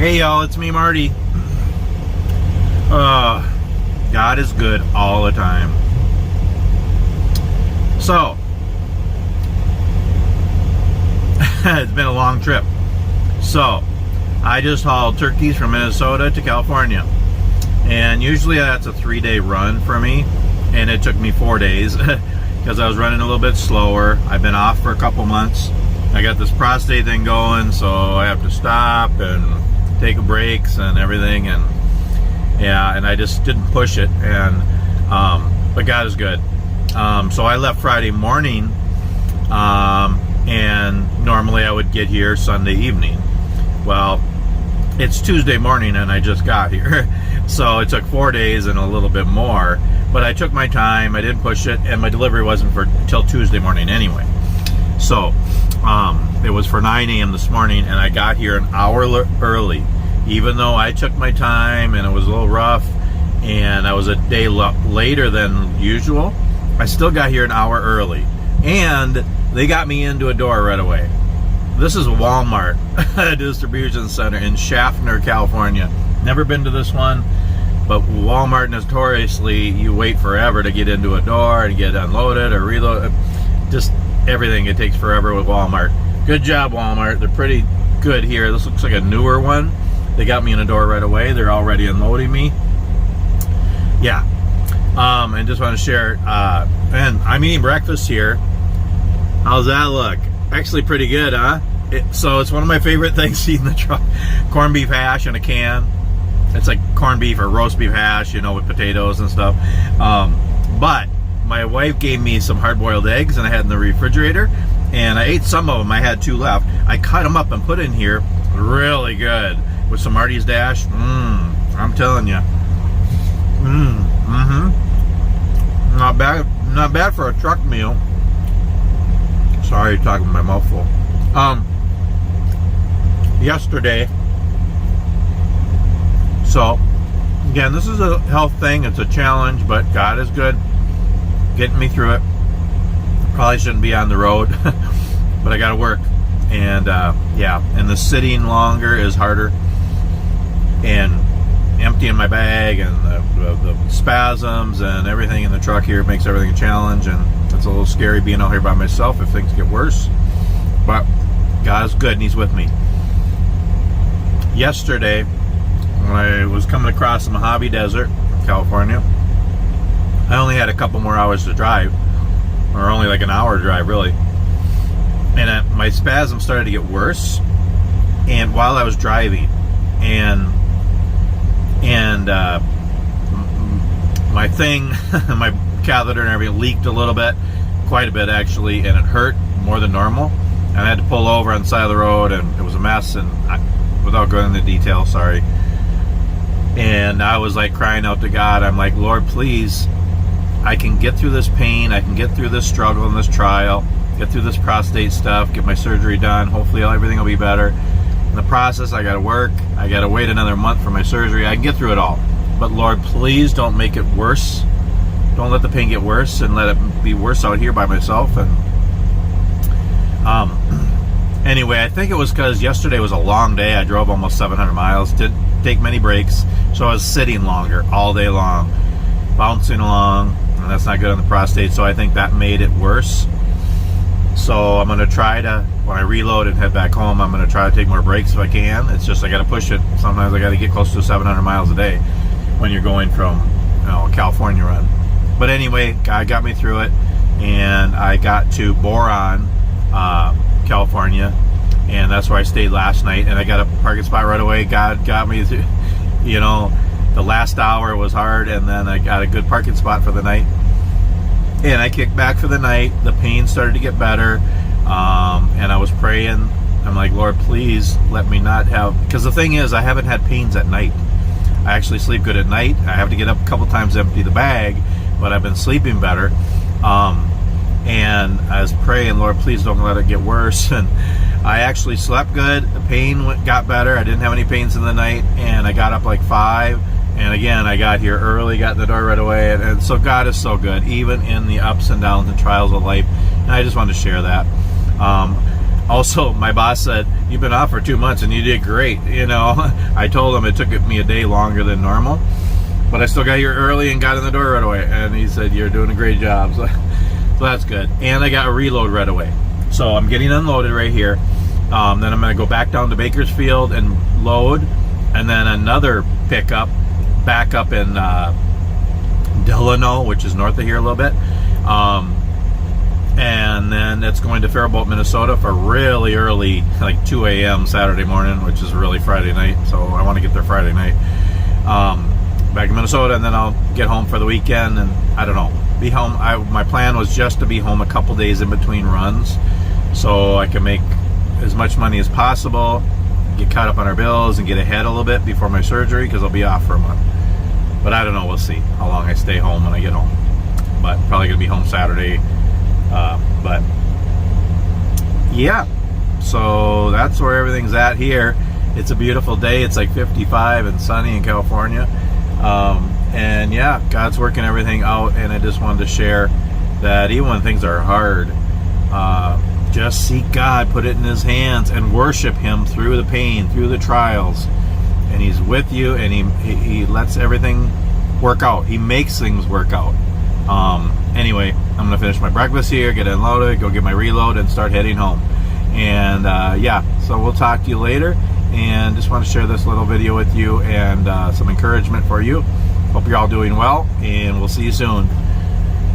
Hey y'all, it's me, Marty. God is good all the time. So, it's been a long trip. So, I just hauled turkeys from Minnesota to California. And usually that's a 3-day run for me. And it took me 4 days because I was running a little bit slower. I've been off for a couple months. I got this prostate thing going, so I have to stop and take breaks and everything, and yeah, and I just didn't push it, and but God is good. So I left Friday morning, and normally I would get here Sunday evening. Well, it's Tuesday morning and I just got here, so it took 4 days and a little bit more, but I took my time, I didn't push it, and my delivery wasn't for till Tuesday morning anyway. So it was for 9 a.m. this morning, and I got here an hour early. Even though I took my time and it was a little rough and I was a day later than usual, I still got here an hour early. And they got me into a door right away. This is a Walmart distribution center in Schaffner, California. Never been to this one, but Walmart notoriously, you wait forever to get into a door and get unloaded or reloaded. Just everything, it takes forever with Walmart. Good job, Walmart. They're pretty good here. This looks like a newer one. They got me in a door right away. They're already unloading me. Yeah. And just want to share. And I'm eating breakfast here. How's that look? Actually pretty good, huh? So it's one of my favorite things to eat in the truck. Corned beef hash in a can. It's like corned beef or roast beef hash, you know, with potatoes and stuff. But my wife gave me some hard-boiled eggs, and I had in the refrigerator, and I ate some of them. I had 2 left. I cut them up and put in here. Really good with some Marty's Dash. I'm telling you. Not bad for a truck meal. Sorry, talking with my mouth full. Yesterday. So again, this is a health thing. It's a challenge, but God is good, getting me through it. Probably shouldn't be on the road, but I got to work. And yeah, and the sitting longer is harder, and emptying my bag and the spasms and everything in the truck here makes everything a challenge, and it's a little scary being out here by myself if things get worse. But God is good and He's with me. Yesterday, when I was coming across the Mojave Desert, California, I only had a couple more hours to drive, or only like an hour drive really, and my spasm started to get worse, and while I was driving, and my thing, my catheter and everything leaked a little bit, quite a bit actually, and it hurt more than normal, and I had to pull over on the side of the road, and it was a mess, and without going into detail, sorry. And I was like crying out to God. I'm like, Lord, please, I can get through this pain, I can get through this struggle and this trial, get through this prostate stuff, get my surgery done, hopefully everything will be better. In the process, I gotta work, I gotta wait another month for my surgery. I can get through it all, but Lord, please don't make it worse. Don't let the pain get worse, and let it be worse out here by myself. And anyway, I think it was because yesterday was a long day. I drove almost 700 miles, didn't take many breaks, so I was sitting longer all day long, bouncing along, and that's not good on the prostate, so I think that made it worse. So I'm going to try to, when I reload and head back home, I'm going to try to take more breaks if I can. It's just I got to push it. Sometimes I got to get close to 700 miles a day when you're going from, you know, a California run. But anyway, God got me through it, and I got to Boron, California, and that's where I stayed last night, and I got a parking spot right away. God got me through, you know, the last hour was hard, and then I got a good parking spot for the night. And I kicked back for the night. The pain started to get better, and I was praying. I'm like, Lord, please let me not have, because the thing is, I haven't had pains at night. I actually sleep good at night. I have to get up a couple times to empty the bag, but I've been sleeping better. And I was praying, Lord, please don't let it get worse. And I actually slept good. The pain got better. I didn't have any pains in the night, and I got up like 5. And again, I got here early, got in the door right away, and so God is so good, even in the ups and downs and trials of life. And I just wanted to share that. Also, my boss said, you've been off for 2 months and you did great. I told him it took me a day longer than normal, but I still got here early and got in the door right away. And he said, you're doing a great job. So that's good. And I got a reload right away. So I'm getting unloaded right here. Then I'm going to go back down to Bakersfield and load. And then another pickup back up in Delano, which is north of here a little bit. And then it's going to Faribault, Minnesota for really early, like 2 a.m. Saturday morning, which is really Friday night. So I want to get there Friday night. Back to Minnesota, and then I'll get home for the weekend, and I don't know, be home. My plan was just to be home a couple days in between runs so I can make as much money as possible, get caught up on our bills, and get ahead a little bit before my surgery, because I'll be off for a month. But I don't know, we'll see how long I stay home when I get home. But probably going to be home Saturday. But yeah, so that's where everything's at here. It's a beautiful day. It's like 55 and sunny in California. And yeah, God's working everything out, and I just wanted to share that even when things are hard, just seek God, put it in His hands, and worship Him through the pain, through the trials. And He's with you, and He lets everything work out. He makes things work out. Anyway, I'm gonna finish my breakfast here, get unloaded, go get my reload, and start heading home. And yeah, so we'll talk to you later. And just want to share this little video with you and some encouragement for you. Hope you're all doing well, and we'll see you soon.